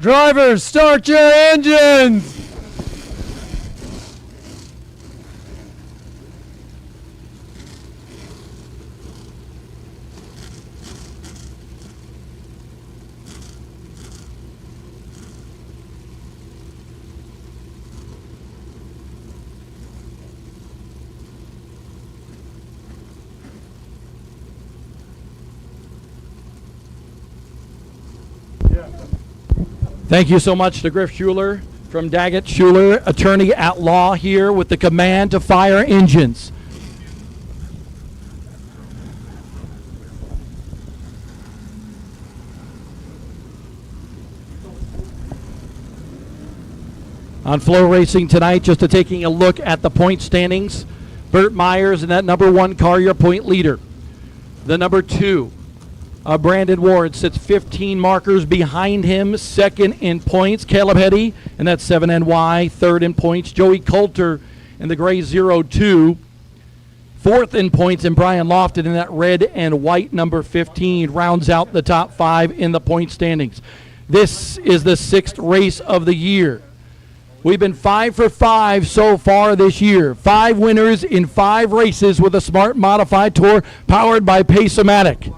Drivers, start your engines! Thank you so much to Griff Schuler from Daggett Schuler, attorney at law here with the command to fire engines. On FloRacing tonight, just taking a look at the point standings. Burt Myers in that number 1 car, your point leader. The number 2. Brandon Ward sits 15 markers behind him, second in points. Caleb Heddy in that 7NY, third in points. Joey Coulter in the gray 02, fourth in points. And Brian Lofton in that red and white number 15 rounds out the top 5 in the point standings. This is the 6th race of the year. We've been 5 for 5 so far this year. 5 winners in 5 races with a Smart Modified Tour powered by Pace-O-Matic.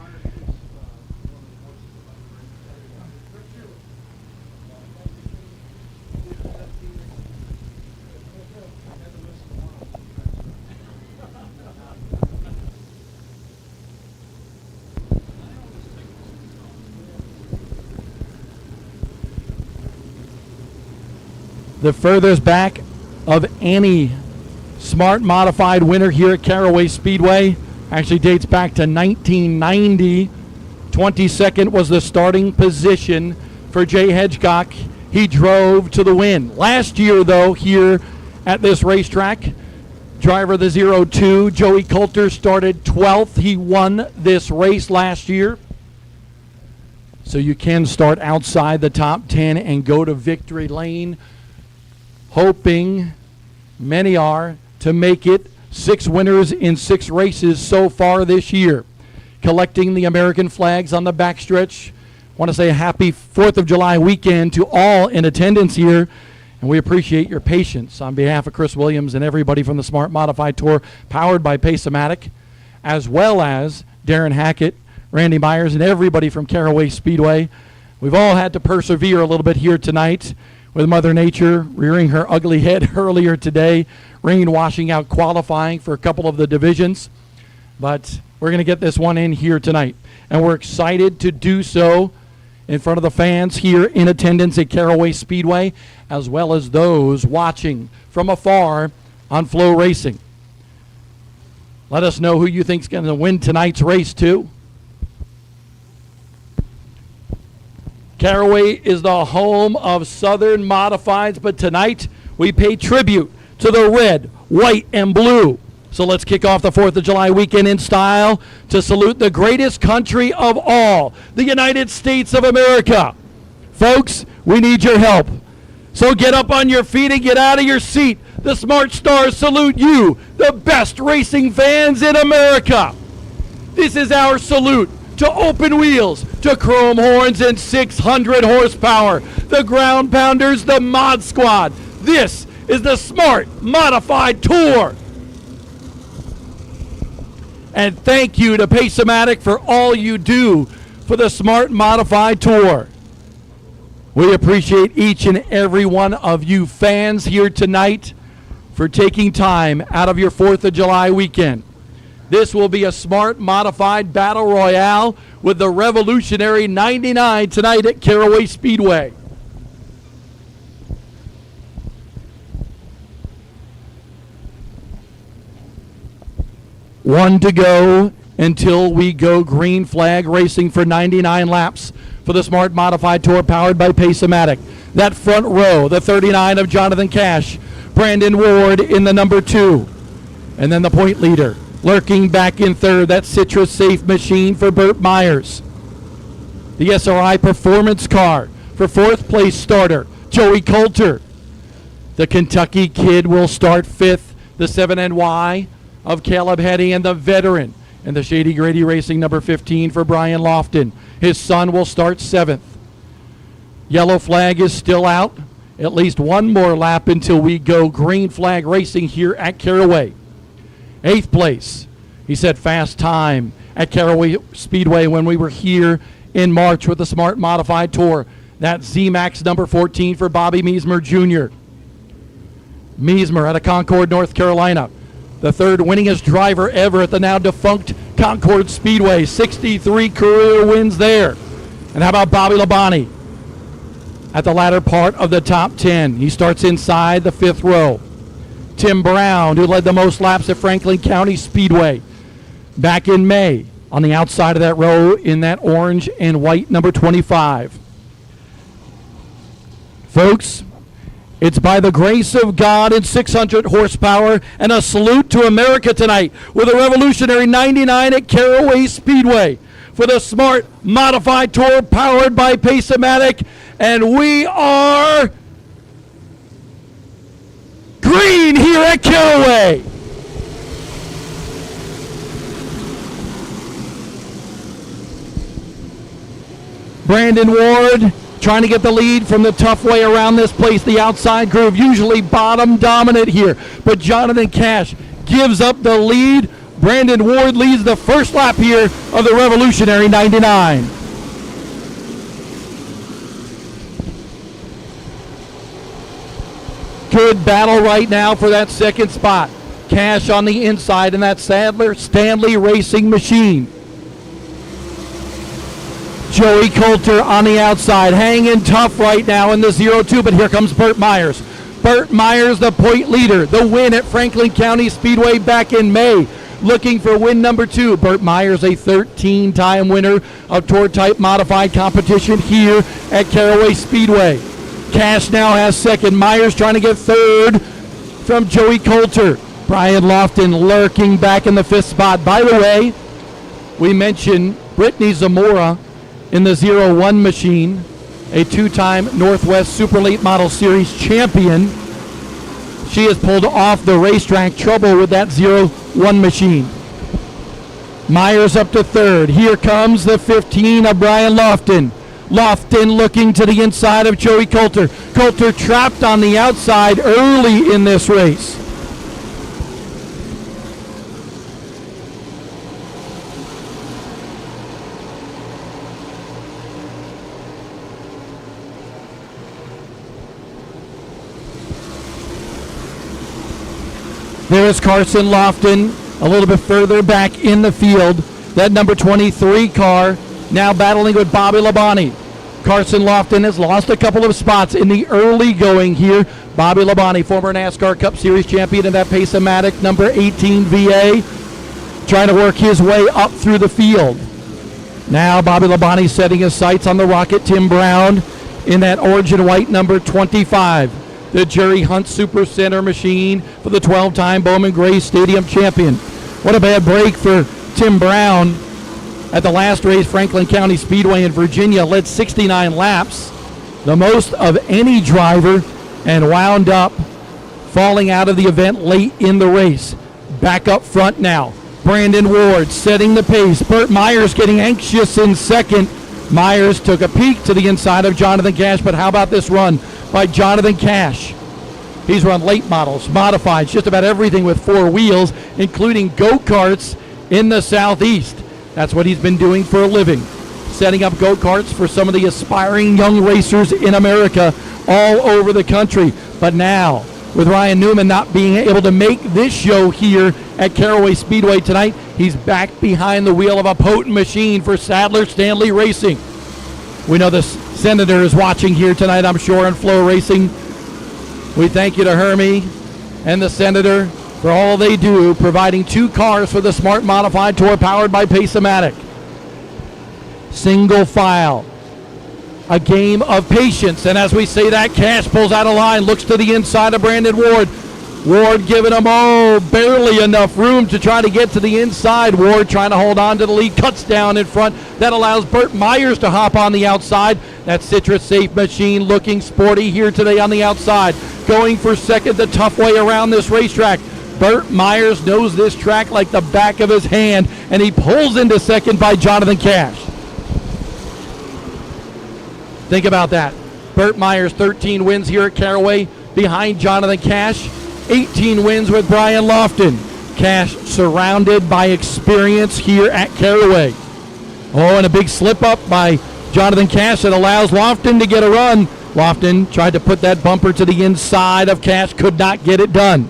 The furthest back of any Smart Modified winner here at Caraway Speedway actually dates back to 1990. 22nd was the starting position for Jay Hedgecock. He drove to the win. Last year, though, here at this racetrack, driver the 02, Joey Coulter, started 12th. He won this race last year. So you can start outside the top 10 and go to victory lane, hoping, many are, to make it 6 winners in 6 races so far this year. Collecting the American flags on the backstretch. Want to say a happy 4th of July weekend to all in attendance here, and we appreciate your patience on behalf of Chris Williams and everybody from the Smart Modified Tour powered by Pace-O-Matic, as well as Darren Hackett, Randy Myers, and everybody from Caraway Speedway. We've all had to persevere a little bit here tonight with Mother Nature rearing her ugly head earlier today, rain washing out qualifying for a couple of the divisions. But we're going to get this one in here tonight, and we're excited to do so in front of the fans here in attendance at Caraway Speedway, as well as those watching from afar on FloRacing. Let us know who you think's going to win tonight's race, too. Caraway is the home of Southern Modifieds, but tonight we pay tribute to the red, white, and blue. So let's kick off the 4th of July weekend in style to salute the greatest country of all, the United States of America. Folks, we need your help. So get up on your feet and get out of your seat. The Smart Stars salute you, the best racing fans in America. This is our salute to open wheels, to chrome horns and 600 horsepower. The ground pounders, the Mod Squad. This is the Smart Modified Tour. And thank you to Pace-O-Matic for all you do for the Smart Modified Tour. We appreciate each and every one of you fans here tonight for taking time out of your 4th of July weekend. This will be a Smart Modified Battle Royale with the revolutionary 99 tonight at Caraway Speedway. One to go until we go green flag racing for 99 laps for the Smart Modified Tour powered by Pace-O-Matic. That front row, the 39 of Jonathan Cash, Brandon Ward in the number 2, and then the point leader. Lurking back in 3rd, that Citrus Safe machine for Burt Myers. The SRI Performance car for 4th place starter, Joey Coulter. The Kentucky Kid will start 5th, the 7NY of Caleb Heddy, and the veteran in the Shady Grady Racing number 15 for Brian Lofton. His son will start 7th. Yellow flag is still out. At least one more lap until we go green flag racing here at Caraway. 8th place. He said fast time at Caraway Speedway when we were here in March with the Smart Modified Tour. That's Z-Max number 14 for Bobby Meismer Jr. Meismer out of Concord, North Carolina. The third winningest driver ever at the now defunct Concord Speedway. 63 career wins there. And how about Bobby Labonte at the latter part of the top 10? He starts inside the 5th row. Tim Brown, who led the most laps at Franklin County Speedway back in May, on the outside of that row in that orange and white number 25. Folks, it's by the grace of God and 600 horsepower and a salute to America tonight with a revolutionary 99 at Caraway Speedway for the Smart Modified Tour powered by Pace-O-Matic, and we are green here at Caraway. Brandon Ward trying to get the lead from the tough way around this place. The outside groove, usually bottom dominant here, but Jonathan Cash gives up the lead. Brandon Ward leads the first lap here of the revolutionary 99. Good battle right now for that second spot. Cash on the inside in that Sadler Stanley Racing machine. Joey Coulter on the outside, hanging tough right now in the 0-2, but here comes Burt Myers. Burt Myers, the point leader, the win at Franklin County Speedway back in May, looking for win number 2. Burt Myers, a 13-time winner of Tour-type modified competition here at Caraway Speedway. Cash now has second. Myers trying to get third from Joey Coulter. Brian Lofton lurking back in the 5th spot. By the way, we mentioned Brittany Zamora in the 0-1 machine, a 2-time Northwest Super Late Model Series champion. She has pulled off the racetrack trouble with that 0-1 machine. Myers up to third. Here comes the 15 of Brian Lofton. Lofton looking to the inside of Joey Coulter. Coulter trapped on the outside early in this race. There is Carson Lofton a little bit further back in the field. That number 23 car now battling with Bobby Labonte. Carson Lofton has lost a couple of spots in the early going here. Bobby Labonte, former NASCAR Cup Series champion in that Pace-O-Matic number 18 VA, trying to work his way up through the field. Now Bobby Labonte setting his sights on the Rocket Tim Brown in that orange and white number 25. The Jerry Hunt Super Center machine for the 12-time Bowman Gray Stadium champion. What a bad break for Tim Brown at the last race, Franklin County Speedway in Virginia. Led 69 laps, the most of any driver, and wound up falling out of the event late in the race. Back up front now, Brandon Ward setting the pace. Burt Myers getting anxious in second. Myers took a peek to the inside of Jonathan Cash, but how about this run by Jonathan Cash? He's run late models, modifieds, just about everything with 4 wheels, including go-karts in the Southeast. That's what he's been doing for a living, setting up go-karts for some of the aspiring young racers in America all over the country. But now, with Ryan Newman not being able to make this show here at Caraway Speedway tonight, he's back behind the wheel of a potent machine for Sadler Stanley Racing. We know the Senator is watching here tonight, I'm sure, on FloRacing. We thank you to Hermie and the Senator for all they do, providing 2 cars for the Smart Modified Tour powered by Pace-O-Matic. Single file. A game of patience. And as we say that, Cash pulls out of line, looks to the inside of Brandon Ward. Ward giving him, barely enough room to try to get to the inside. Ward trying to hold on to the lead, cuts down in front. That allows Burt Myers to hop on the outside. That Citrus Safe machine looking sporty here today on the outside. Going for second the tough way around this racetrack. Burt Myers knows this track like the back of his hand, and he pulls into second by Jonathan Cash. Think about that. Burt Myers, 13 wins here at Caraway behind Jonathan Cash. 18 wins with Brian Lofton. Cash surrounded by experience here at Caraway. Oh, and a big slip up by Jonathan Cash that allows Lofton to get a run. Lofton tried to put that bumper to the inside of Cash, could not get it done.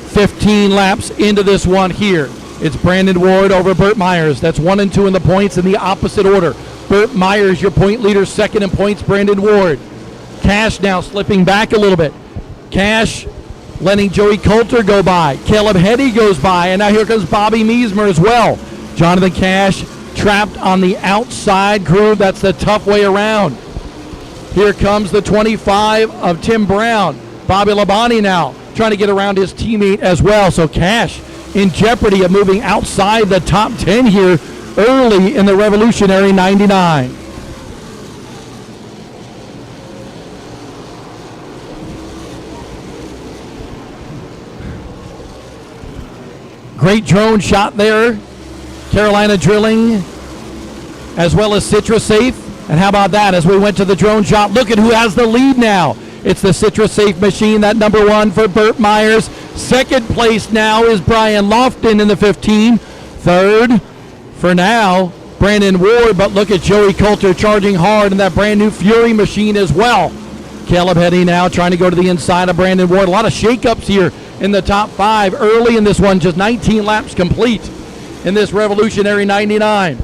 15 laps into this one here. It's Brandon Ward over Burt Myers. That's 1 and 2 in the points in the opposite order. Burt Myers, your point leader, second in points, Brandon Ward. Cash now slipping back a little bit. Cash letting Joey Coulter go by. Caleb Heddy goes by, and now here comes Bobby Meismer as well. Jonathan Cash trapped on the outside groove. That's the tough way around. Here comes the 25 of Tim Brown. Bobby Labonte now trying to get around his teammate as well. So Cash in jeopardy of moving outside the top 10 here early in the Revolutionary 99. Great drone shot there. Carolina Drilling as well as CitraSafe. And how about that as we went to the drone shot? Look at who has the lead now. It's the CitraSafe machine, that number 1 for Burt Myers. Second place now is Brian Lofton in the 15. Third for now, Brandon Ward. But look at Joey Coulter charging hard in that brand new Fury machine as well. Caleb Heddy now trying to go to the inside of Brandon Ward. A lot of shakeups here in the top 5 early in this one. Just 19 laps complete in this Revolutionary 99.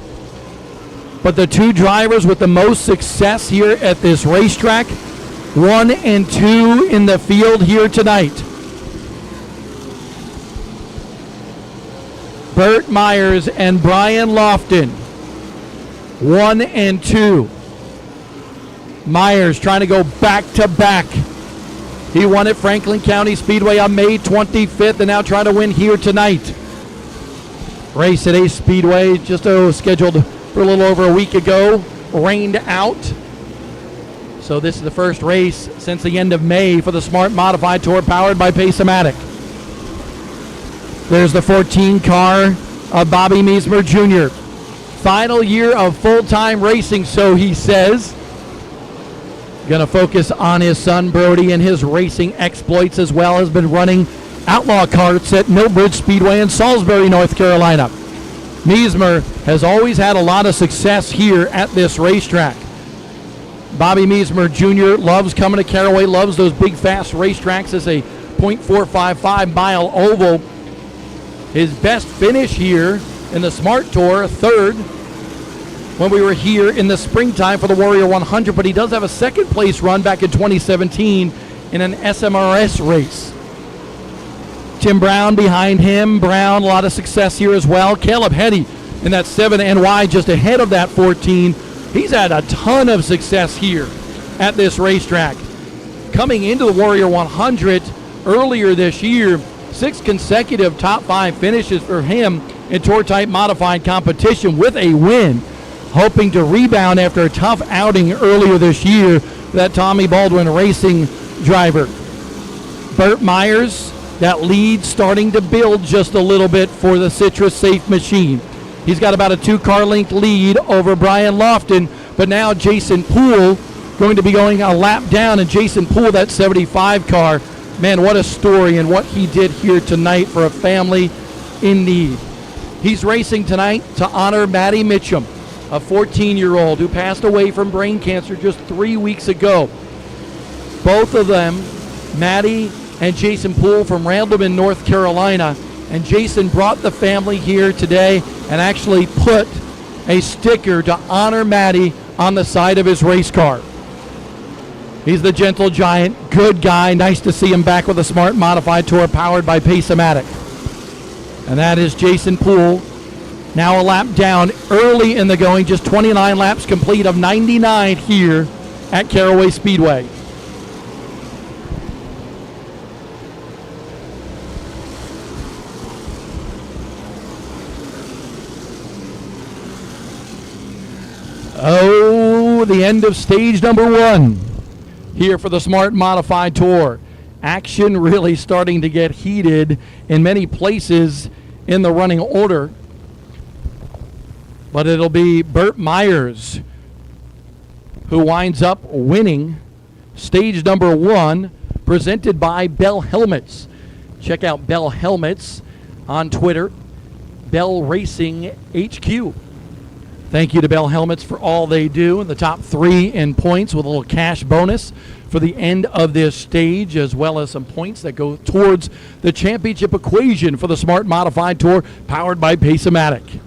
But the 2 drivers with the most success here at this racetrack, 1 and 2 in the field here tonight. Burt Myers and Brian Lofton, 1 and 2. Myers trying to go back to back. He won at Franklin County Speedway on May 25th and now trying to win here tonight. Race at Ace Speedway just scheduled for a little over a week ago, rained out. So this is the first race since the end of May for the Smart Modified Tour powered by Pace-O-Matic. There's the 14 car of Bobby Meismer Jr. Final year of full-time racing, so he says. Going to focus on his son Brody and his racing exploits, as well as been running outlaw karts at Millbridge Speedway in Salisbury, North Carolina. Meismer has always had a lot of success here at this racetrack. Bobby Meismer Jr. loves coming to Caraway, loves those big fast racetracks as a .455 mile oval. His best finish here in the Smart Tour, third, when we were here in the springtime for the Warrior 100, but he does have a second place run back in 2017 in an SMRS race. Tim Brown behind him. Brown, a lot of success here as well. Caleb Heddy in that 7NY just ahead of that 14. He's had a ton of success here at this racetrack. Coming into the Warrior 100 earlier this year, 6 consecutive top 5 finishes for him in tour-type modified competition with a win. Hoping to rebound after a tough outing earlier this year, that Tommy Baldwin Racing driver. Burt Myers, that lead starting to build just a little bit for the CitraSafe machine. He's got about a 2-car length lead over Brian Lofton, but now Jason Poole going to be going a lap down, and Jason Poole, that 75 car, man, what a story and what he did here tonight for a family in need. He's racing tonight to honor Maddie Mitchum, a 14-year-old who passed away from brain cancer just 3 weeks ago. Both of them, Maddie and Jason Poole from Randleman, North Carolina. And Jason brought the family here today and actually put a sticker to honor Maddie on the side of his race car. He's the gentle giant, good guy. Nice to see him back with a Smart Modified Tour powered by Pace-O-Matic. And that is Jason Poole. Now a lap down early in the going, just 29 laps complete of 99 here at Caraway Speedway. Oh, the end of stage number 1 here for the Smart Modified Tour. Action really starting to get heated in many places in the running order. But it'll be Burt Myers who winds up winning stage number 1, presented by Bell Helmets. Check out Bell Helmets on Twitter, Bell Racing HQ. Thank you to Bell Helmets for all they do. In the top 3 in points with a little cash bonus for the end of this stage, as well as some points that go towards the championship equation for the Smart Modified Tour, powered by Pace-O-Matic.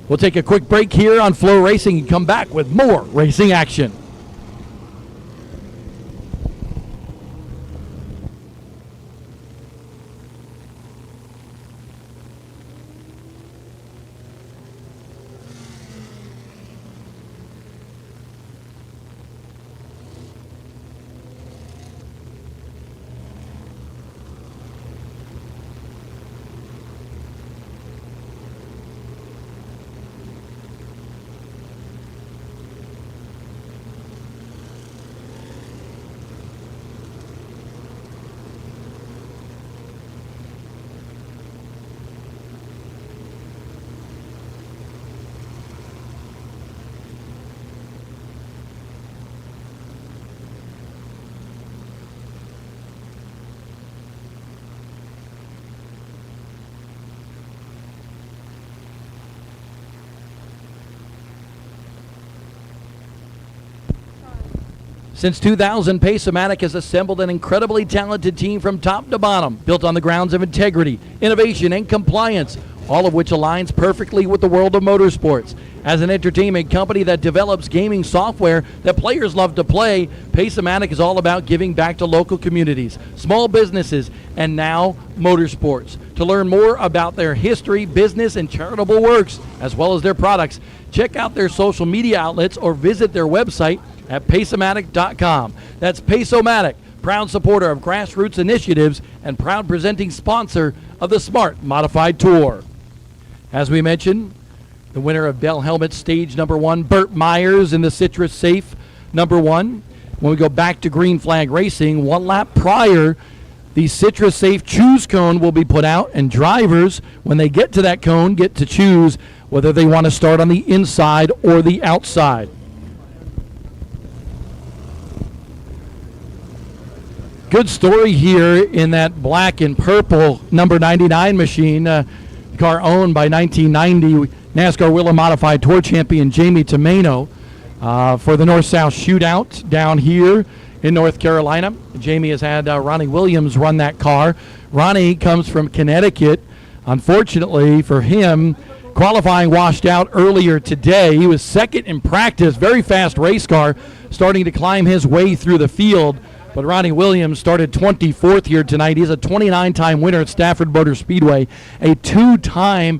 We'll take a quick break here on FloRacing and come back with more racing action. Since 2000, Pace-O-Matic has assembled an incredibly talented team from top to bottom, built on the grounds of integrity, innovation, and compliance, all of which aligns perfectly with the world of motorsports. As an entertainment company that develops gaming software that players love to play, Pace-O-Matic is all about giving back to local communities, small businesses, and now motorsports. To learn more about their history, business, and charitable works, as well as their products, check out their social media outlets or visit their website at pace-o-matic.com. That's Pace-O-Matic, proud supporter of grassroots initiatives and proud presenting sponsor of the Smart Modified Tour. As we mentioned, the winner of Bell Helmet Stage number 1, Burt Myers in the Citrus Safe number 1. When we go back to Green Flag Racing, 1 lap prior, the Citrus Safe Choose Cone will be put out, and drivers, when they get to that cone, get to choose whether they want to start on the inside or the outside. Good story here in that black and purple number 99 machine, car owned by 1990 NASCAR Wheeler Modified Tour champion Jamie Tomeno for the North-South Shootout down here in North Carolina. Jamie has had Ronnie Williams run that car. Ronnie comes from Connecticut. Unfortunately for him, qualifying washed out earlier today. He was second in practice, very fast race car, starting to climb his way through the field. But Ronnie Williams started 24th here tonight. He's a 29-time winner at Stafford Motor Speedway, a 2-time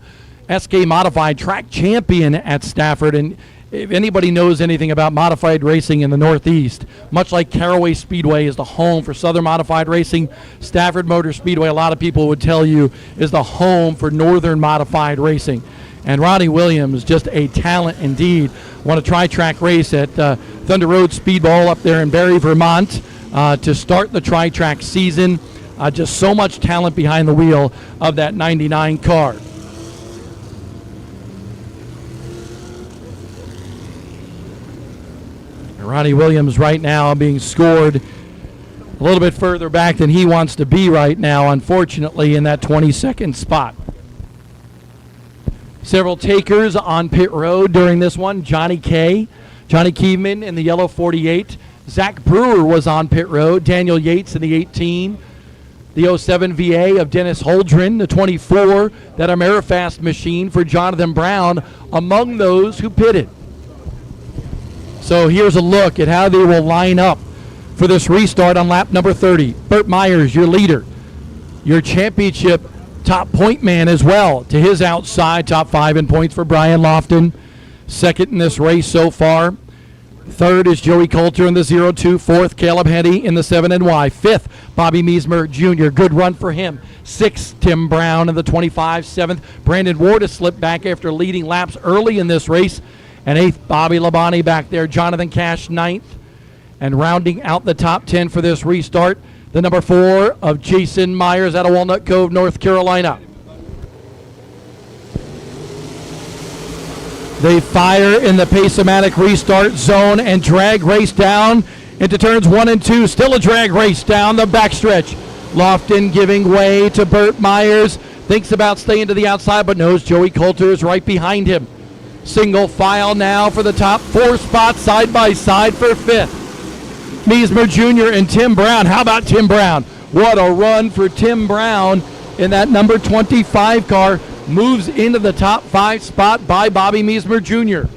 SK Modified track champion at Stafford. And if anybody knows anything about modified racing in the Northeast, much like Caraway Speedway is the home for Southern Modified Racing, Stafford Motor Speedway, a lot of people would tell you, is the home for Northern Modified Racing. And Ronnie Williams, just a talent indeed. Won a tri-track race at Thunder Road Speedball up there in Barry, Vermont. To start the tri-track season. Just so much talent behind the wheel of that 99 car. Ronnie Williams right now being scored a little bit further back than he wants to be right now, unfortunately, in that 22nd spot. Several takers on pit road during this one. Johnny Keeman in the yellow 48. Zach Brewer was on pit road. Daniel Yates in the 18. The 07 VA of Dennis Holdren, the 24, that Amerifast machine for Jonathan Brown, among those who pitted. So here's a look at how they will line up for this restart on lap number 30. Burt Myers, your leader, your championship top point man as well. To his outside, top 5 in points for Brian Lofton. Second in this race so far. Third is Joey Coulter in the 0-2. Fourth, Caleb Henny in the 7NY. Fifth, Bobby Meismer Jr. Good run for him. Sixth, Tim Brown in the 25. Seventh, Brandon Ward has slipped back after leading laps early in this race. And eighth, Bobby Labonte back there. Jonathan Cash, ninth. And rounding out the top 10 for this restart, the number 4 of Jason Myers out of Walnut Cove, North Carolina. They fire in the Pace-O-Matic restart zone and drag race down into turns 1 and 2. Still a drag race down the backstretch. Lofton giving way to Burt Myers. Thinks about staying to the outside, but knows Joey Coulter is right behind him. Single file now for the top 4 spots, side by side for 5th. Meismer Jr. and Tim Brown. How about Tim Brown? What a run for Tim Brown in that number 25 car. Moves into the top 5 spot by Bobby Meismer Jr.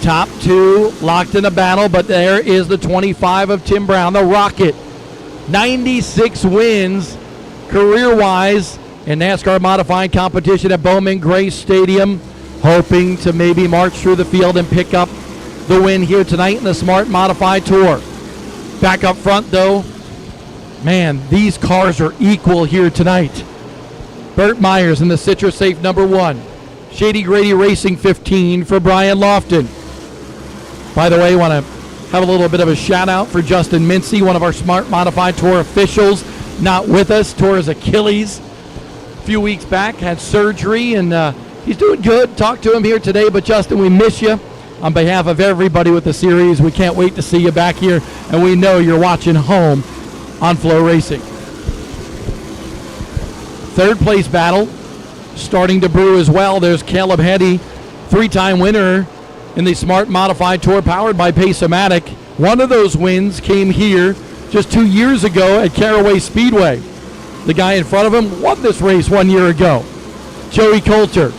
Top 2 locked in a battle, but there is the 25 of Tim Brown, the Rocket. 96 wins career-wise in NASCAR modified competition at Bowman Gray Stadium. Hoping to maybe march through the field and pick up the win here tonight in the Smart Modified Tour. Back up front, though, man, these cars are equal here tonight. Burt Myers in the Citrus Safe number 1. Shady Grady Racing 15 for Brian Lofton. By the way, want to have a little bit of a shout out for Justin Mincy, one of our Smart Modified Tour officials, not with us. Tore his Achilles a few weeks back, had surgery, and he's doing good. Talked to him here today, but Justin, we miss you. On behalf of everybody with the series, we can't wait to see you back here, and we know you're watching home on FloRacing. Third place battle starting to brew as well. There's Caleb Heddy, 3-time winner in the Smart Modified Tour powered by Pace-O-Matic. One of those wins came here just 2 years ago at Caraway Speedway. The guy in front of him won this race 1 year ago. Joey Coulter.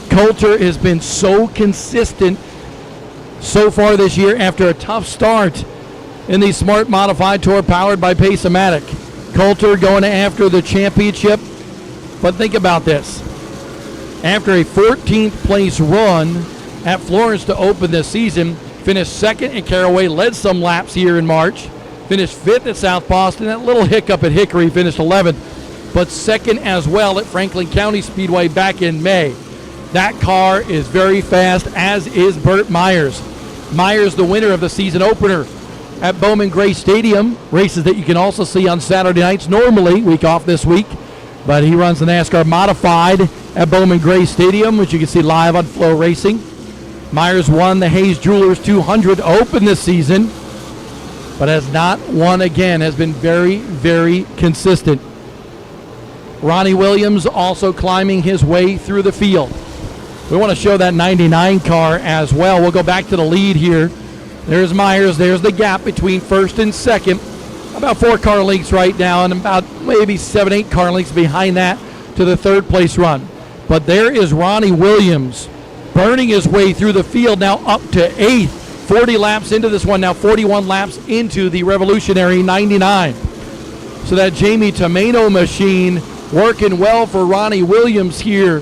Coulter has been so consistent so far this year after a tough start in the Smart Modified Tour powered by Pace-O-Matic. Coulter going after the championship. But think about this. After a 14th place run at Florence to open this season, finished 2nd at Caraway, led some laps here in March, finished 5th at South Boston, that little hiccup at Hickory, finished 11th, but 2nd as well at Franklin County Speedway back in May. That car is very fast, as is Burt Myers. Myers, the winner of the season opener at Bowman Gray Stadium, races that you can also see on Saturday nights, normally, week off this week, but he runs the NASCAR Modified at Bowman Gray Stadium, which you can see live on FloRacing. Myers won the Hayes Jewelers 200 Open this season, but has not won again, has been very, very consistent. Ronnie Williams also climbing his way through the field. We want to show that 99 car as well. We'll go back to the lead here. There's Myers. There's the gap between 1st and 2nd. About 4 car lengths right now, and about maybe 7, 8 car lengths behind that to the 3rd place run. But there is Ronnie Williams burning his way through the field, now up to 8th. 40 laps into this one, now 41 laps into the revolutionary 99. So that Jamie Tomeno machine working well for Ronnie Williams here.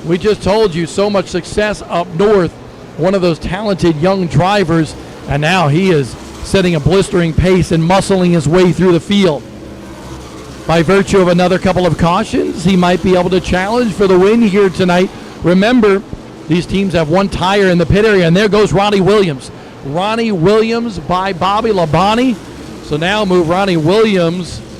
We just told you, so much success up north. One of those talented young drivers, and now he is setting a blistering pace and muscling his way through the field. By virtue of another couple of cautions, he might be able to challenge for the win here tonight. Remember, these teams have 1 tire in the pit area, and there goes Ronnie Williams. Ronnie Williams by Bobby Labonte. So now move Ronnie Williams